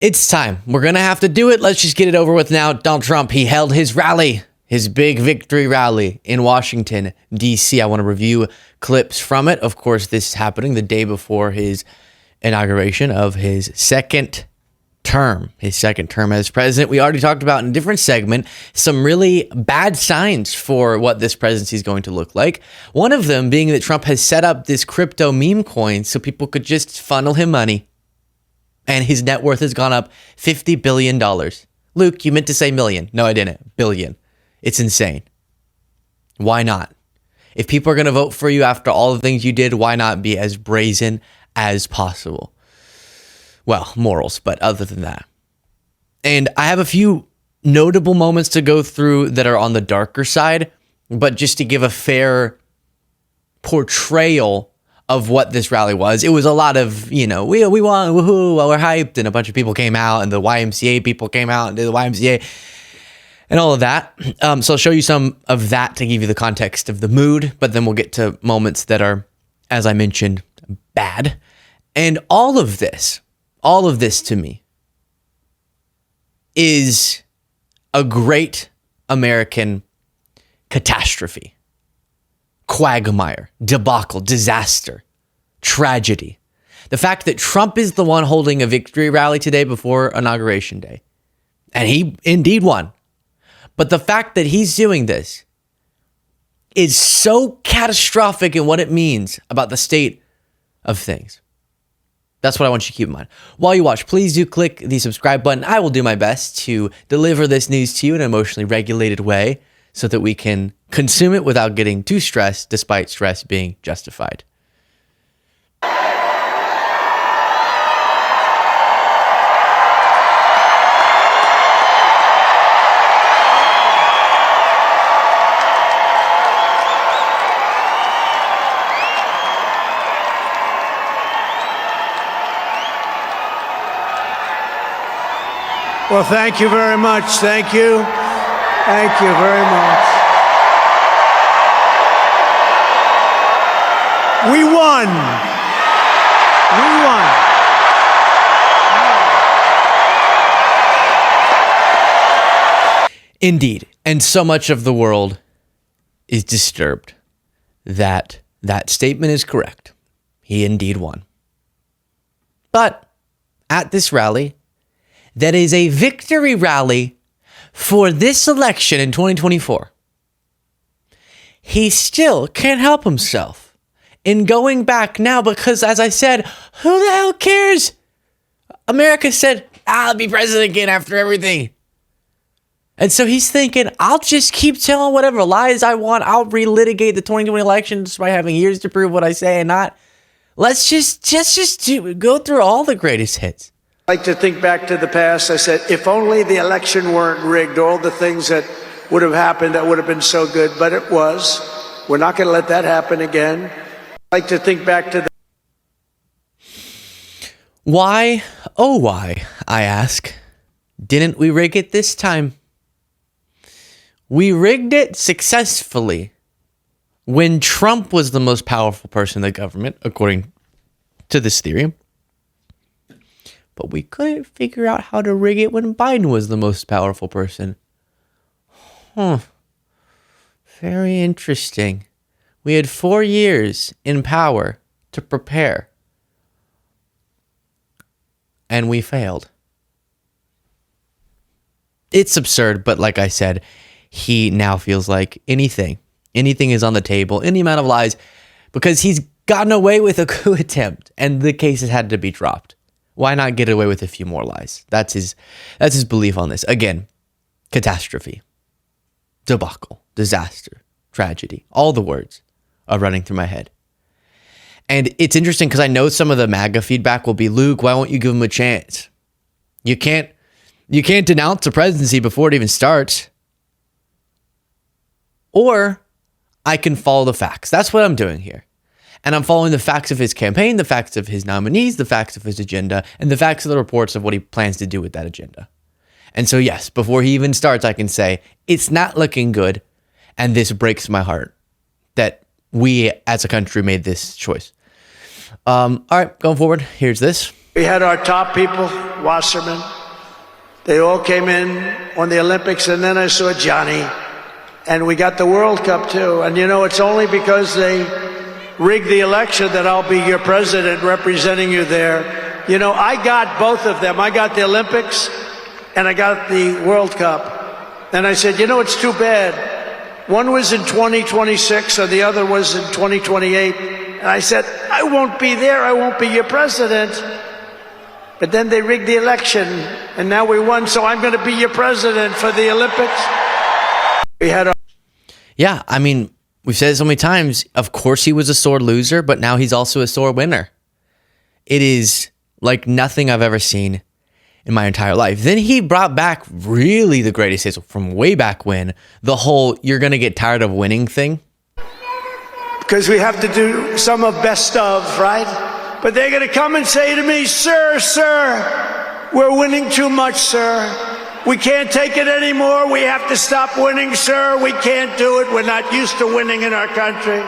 It's time. We're going to have to do it. Let's just get it over with now. Donald Trump, he held his rally, his big victory rally in Washington, D.C. I want to review clips from it. Of course, this is happening the day before his inauguration of his second term as president. We already talked about in a different segment some really bad signs for what this presidency is going to look like. One of them being that Trump has set up this crypto meme coin so people could just funnel him money. And his net worth has gone up $50 billion. Luke, you meant to say million. No, I didn't. Billion. It's insane. Why not? If people are going to vote for you after all the things you did, why not be as brazen as possible? Well, morals, but other than that. And I have a few notable moments to go through that are on the darker side, but just to give a fair portrayal of what this rally was. It was a lot of, we won, woohoo, well, we're hyped, and a bunch of people came out, and the YMCA people came out and did the YMCA, and all of that. So I'll show you some of that to give you the context of the mood, but then we'll get to moments that are, as I mentioned, bad. And all of this to me is a great American catastrophe. Quagmire, debacle, disaster, tragedy. The fact that Trump is the one holding a victory rally today before Inauguration Day, and he indeed won. But the fact that he's doing this is so catastrophic in what it means about the state of things. That's what I want you to keep in mind. While you watch, please do click the subscribe button. I will do my best to deliver this news to you in an emotionally regulated way, so that we can consume it without getting too stressed, despite stress being justified. Well, thank you very much. Thank you. Thank you very much. We won. We won. Indeed. And so much of the world is disturbed that that statement is correct. He indeed won. But at this rally, that is a victory rally for this election in 2024, he still can't help himself in going back now because, as I said, who the hell cares? America said, I'll be president again after everything. And so he's thinking, I'll just keep telling whatever lies I want. I'll relitigate the 2020 election despite having years to prove what I say and not. Let's just go through all the greatest hits. I like to think back to the past. I said, if only the election weren't rigged, all the things that would have happened that would have been so good, but it was. We're not going to let that happen again. I like to think back to the... Why, oh why, I ask, didn't we rig it this time? We rigged it successfully when Trump was the most powerful person in the government, according to this theory. But we couldn't figure out how to rig it when Biden was the most powerful person. Very interesting. We had 4 years in power to prepare. And we failed. It's absurd, but like I said, he now feels like anything is on the table, any amount of lies, because he's gotten away with a coup attempt and the cases had to be dropped. Why not get away with a few more lies? That's his belief on this. Again, catastrophe, debacle, disaster, tragedy. All the words are running through my head. And it's interesting because I know some of the MAGA feedback will be, Luke, why won't you give him a chance? You can't denounce the presidency before it even starts. Or I can follow the facts. That's what I'm doing here. And I'm following the facts of his campaign, the facts of his nominees, the facts of his agenda, and the facts of the reports of what he plans to do with that agenda. And so, yes, before he even starts, I can say, it's not looking good, and this breaks my heart that we as a country made this choice. All right, going forward, here's this. We had our top people, Wasserman. They all came in on the Olympics, and then I saw Johnny. And we got the World Cup, too. And, you know, it's only because they rigged the election that I'll be your president representing you there. You know, I got both of them. I got the Olympics, and I got the World Cup. And I said, you know, it's too bad. One was in 2026, and the other was in 2028. And I said, I won't be there. I won't be your president. But then they rigged the election, and now we won, so I'm going to be your president for the Olympics. We had our... Yeah, I mean, we've said it so many times. Of course he was a sore loser, but now he's also a sore winner. It is like nothing I've ever seen in my entire life. Then he brought back really the greatest hits from way back when, the whole you're going to get tired of winning thing. Because we have to do some of best of, right? But they're going to come and say to me, sir, we're winning too much, sir. We can't take it anymore. We have to stop winning, sir. We can't do it. We're not used to winning in our country.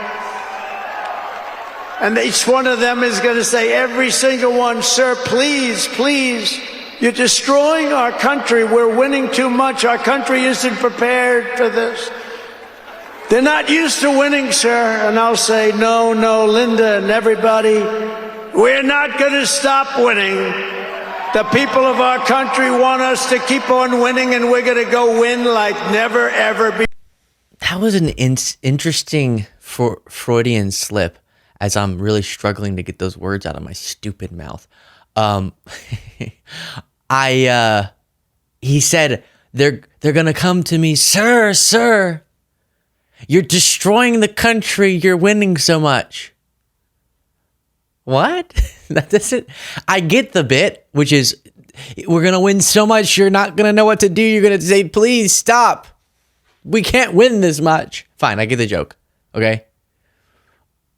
And each one of them is going to say, every single one, sir, please, please, you're destroying our country. We're winning too much. Our country isn't prepared for this. They're not used to winning, sir. And I'll say, no, Linda and everybody, we're not going to stop winning. The people of our country want us to keep on winning, and we're going to go win like never, ever before. That was an interesting Freudian slip, as I'm really struggling to get those words out of my stupid mouth. He said, they're going to come to me, sir, you're destroying the country. You're winning so much. What? That doesn't. I get the bit, which is we're gonna win so much you're not gonna know what to do. You're gonna say, "Please stop. We can't win this much." Fine, I get the joke. Okay.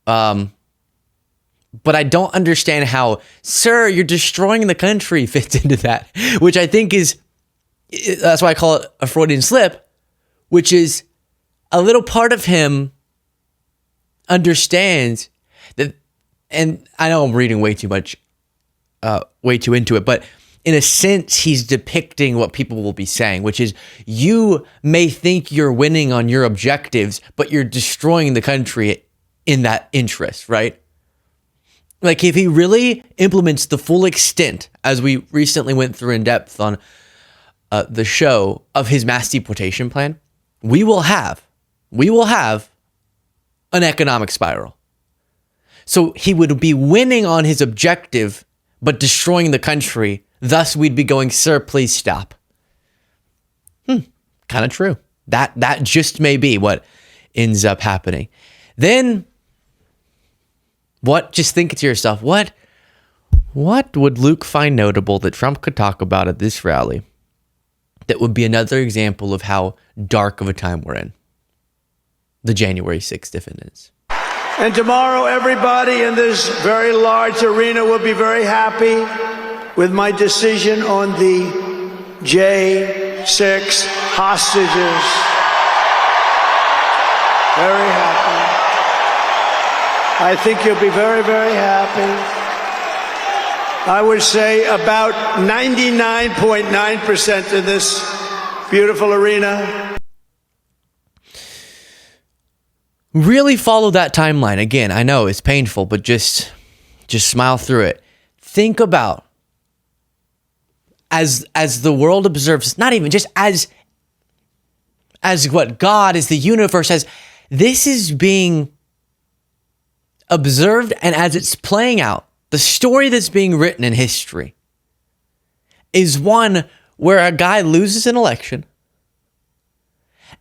But I don't understand how, sir, you're destroying the country fits into that, which I think that's why I call it a Freudian slip, which is a little part of him understands that. And I know I'm reading way too much, way too into it, but in a sense, he's depicting what people will be saying, which is you may think you're winning on your objectives, but you're destroying the country in that interest, right? Like if he really implements the full extent, as we recently went through in depth on the show, of his mass deportation plan, we will have an economic spiral. So he would be winning on his objective, but destroying the country. Thus, we'd be going, sir, please stop. Kind of true. That just may be what ends up happening. Then, what? Just think to yourself, what would Luke find notable that Trump could talk about at this rally that would be another example of how dark of a time we're in? The January 6th defendants. And tomorrow, everybody in this very large arena will be very happy with my decision on the J6 hostages. Very happy. I think you'll be very, very happy. I would say about 99.9% in this beautiful arena. Really follow that timeline. Again, I know it's painful, but just smile through it. Think about as the world observes, not even just as what God, as the universe, as this is being observed, and as it's playing out, the story that's being written in history is one where a guy loses an election,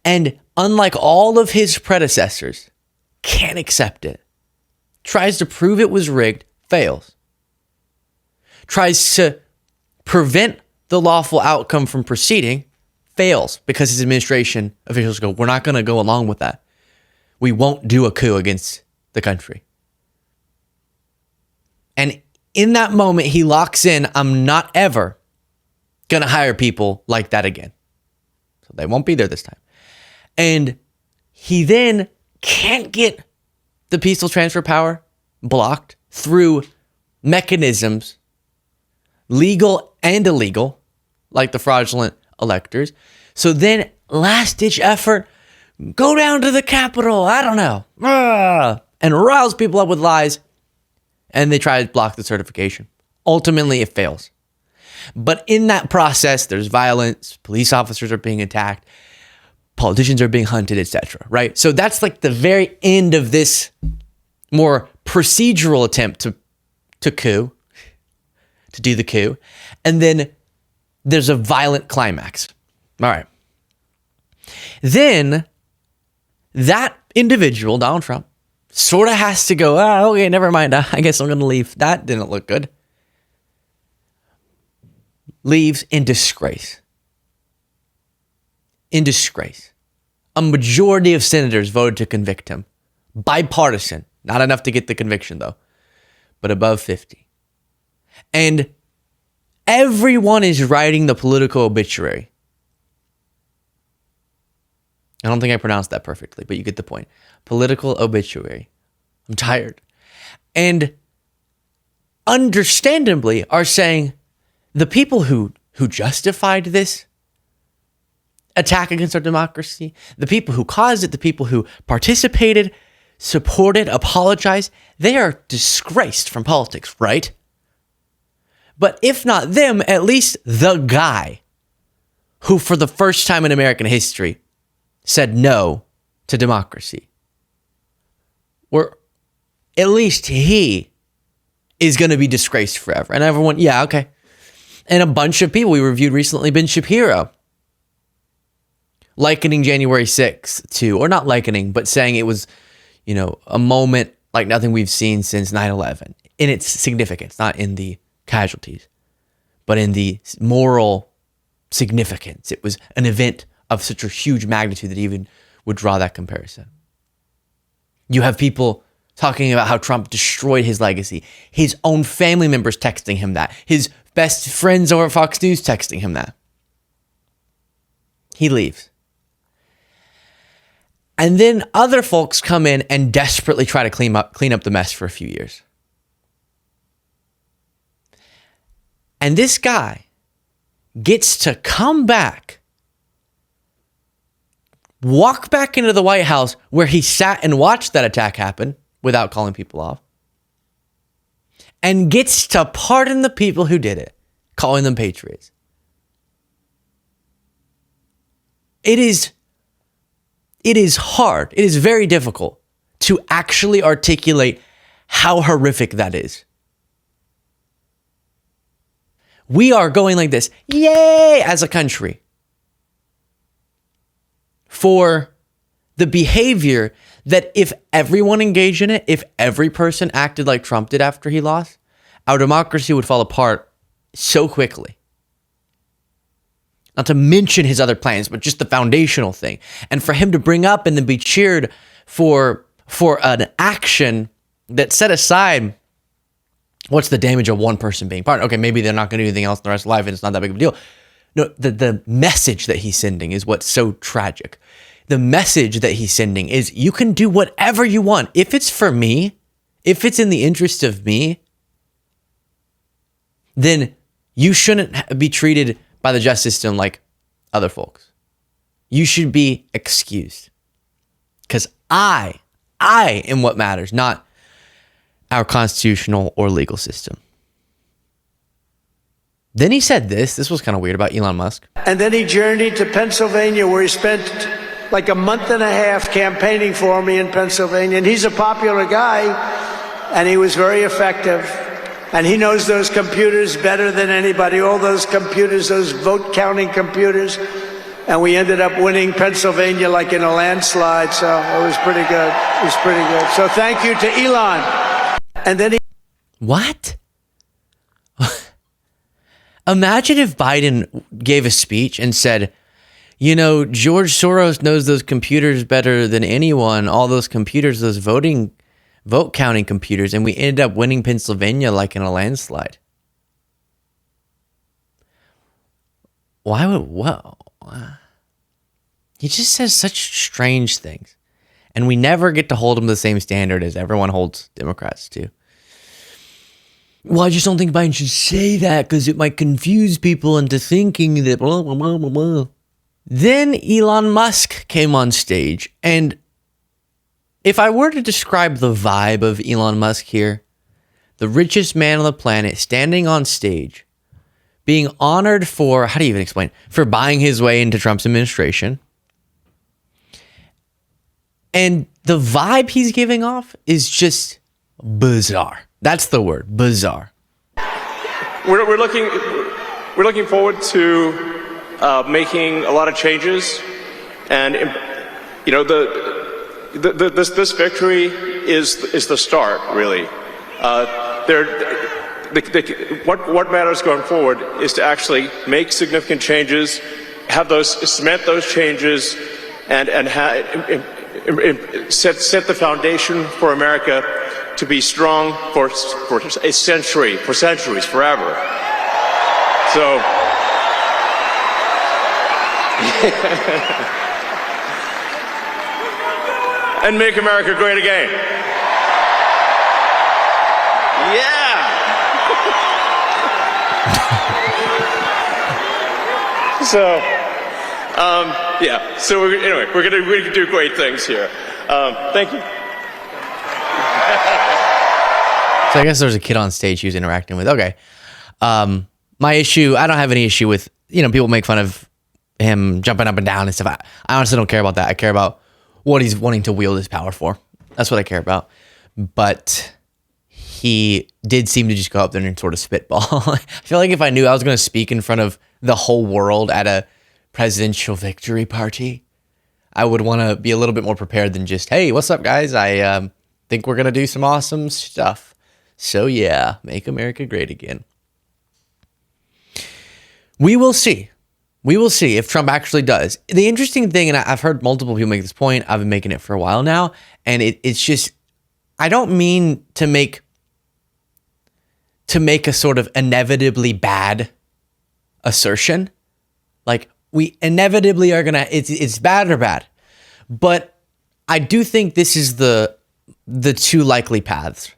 and unlike all of his predecessors, can't accept it. Tries to prove it was rigged, fails. Tries to prevent the lawful outcome from proceeding, fails because his administration officials go, we're not going to go along with that. We won't do a coup against the country. And in that moment, he locks in, I'm not ever going to hire people like that again. So they won't be there this time. And he then can't get the peaceful transfer power blocked through mechanisms legal and illegal, like the fraudulent electors. So then, last-ditch effort, go down to the Capitol, I don't know, and rouse people up with lies, and they try to block the certification. Ultimately, it fails. But in that process, there's violence, police officers are being attacked, politicians are being hunted, etc., right? So that's like the very end of this more procedural attempt to do the coup. And then there's a violent climax. All right. Then that individual, Donald Trump, sort of has to go, okay, never mind. I guess I'm going to leave. That didn't look good. Leaves in disgrace. In disgrace. A majority of senators voted to convict him. Bipartisan. Not enough to get the conviction, though, but above 50. And everyone is writing the political obituary. I don't think I pronounced that perfectly, but you get the point. Political obituary. I'm tired. And understandably are saying the people who justified this attack against our democracy, the people who caused it, the people who participated, supported, apologized, they are disgraced from politics, right? But if not them, at least the guy who, for the first time in American history, said no to democracy. Or at least he is going to be disgraced forever. And everyone, yeah, okay. And a bunch of people we reviewed recently, Ben Shapiro, likening January 6th to, or not likening, but saying it was, a moment like nothing we've seen since 9/11 in its significance, not in the casualties, but in the moral significance. It was an event of such a huge magnitude that even would draw that comparison. You have people talking about how Trump destroyed his legacy. His own family members texting him that. His best friends over at Fox News texting him that. He leaves. And then other folks come in and desperately try to clean up the mess for a few years. And this guy gets to come back, walk back into the White House where he sat and watched that attack happen without calling people off, and gets to pardon the people who did it, calling them patriots. It is hard. It is very difficult to actually articulate how horrific that is. We are going like this, yay, as a country, for the behavior that if everyone engaged in it, if every person acted like Trump did after he lost, our democracy would fall apart so quickly. Not to mention his other plans, but just the foundational thing. And for him to bring up and then be cheered for an action that set aside what's the damage of one person being pardoned. Okay, maybe they're not going to do anything else in the rest of life and it's not that big of a deal. No, the message that he's sending is what's so tragic. The message that he's sending is you can do whatever you want. If it's for me, if it's in the interest of me, then you shouldn't be treated by the justice system like other folks. You should be excused. Because I am what matters, not our constitutional or legal system. Then he said this was kind of weird about Elon Musk. And then he journeyed to Pennsylvania, where he spent like a month and a half campaigning for me in Pennsylvania. And he's a popular guy, and he was very effective. And he knows those computers better than anybody, all those computers, those vote counting computers. And we ended up winning Pennsylvania like in a landslide. So it was pretty good. It was pretty good. So thank you to Elon. And then he... What? Imagine if Biden gave a speech and said, George Soros knows those computers better than anyone, all those computers, those vote counting computers, and we ended up winning Pennsylvania like in a landslide. Why would, whoa. He just says such strange things. And we never get to hold him to the same standard as everyone holds Democrats to. Well, I just don't think Biden should say that because it might confuse people into thinking that blah, blah, blah, blah, blah. Then Elon Musk came on stage. And if I were to describe the vibe of Elon Musk here, the richest man on the planet standing on stage, being honored for, how do you even explain, for buying his way into Trump's administration. And the vibe he's giving off is just bizarre. That's the word, bizarre. We're looking forward to making a lot of changes, and this victory is the start, really. What matters going forward is to actually make significant changes, cement those changes, and set the foundation for America to be strong for a century, for centuries, forever. So, and make America great again. Yeah. So, yeah. So anyway, we're gonna do great things here. Thank you. So I guess there was a kid on stage he was interacting with. Okay. My issue, I don't have any issue with, people make fun of him jumping up and down and stuff. I honestly don't care about that. I care about what he's wanting to wield his power for. That's what I care about. But he did seem to just go up there and sort of spitball. I feel like if I knew I was going to speak in front of the whole world at a presidential victory party, I would want to be a little bit more prepared than just, hey, what's up, guys? I think we're going to do some awesome stuff. So yeah, make America great again. We will see. We will see if Trump actually does. The interesting thing, and I've heard multiple people make this point, I've been making it for a while now, and it's just, I don't mean to make a sort of inevitably bad assertion. Like, we inevitably are gonna, it's bad or bad. But I do think this is the two likely paths.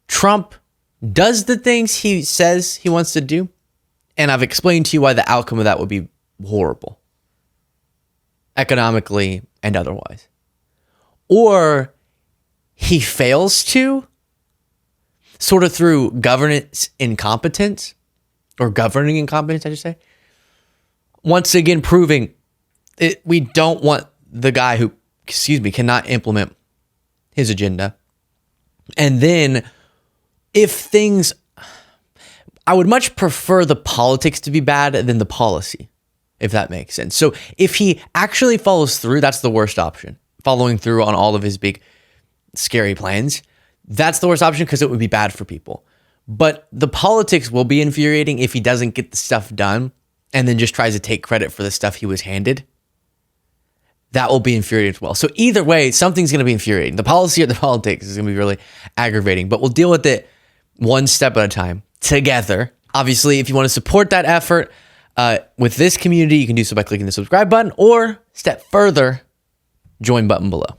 Trump does the things he says he wants to do, and I've explained to you why the outcome of that would be horrible, economically and otherwise. Or he fails to, sort of through governance incompetence, or governing incompetence, I should say, once again proving we don't want the guy who, cannot implement his agenda. And then if things, I would much prefer the politics to be bad than the policy, if that makes sense. So if he actually follows through, that's the worst option. Following through on all of his big, scary plans, that's the worst option because it would be bad for people. But the politics will be infuriating if he doesn't get the stuff done and then just tries to take credit for the stuff he was handed. That will be infuriating as well. So either way, something's going to be infuriating. The policy or the politics is going to be really aggravating, but we'll deal with it one step at a time together. Obviously, if you want to support that effort with this community, you can do so by clicking the subscribe button, or step further, join button below.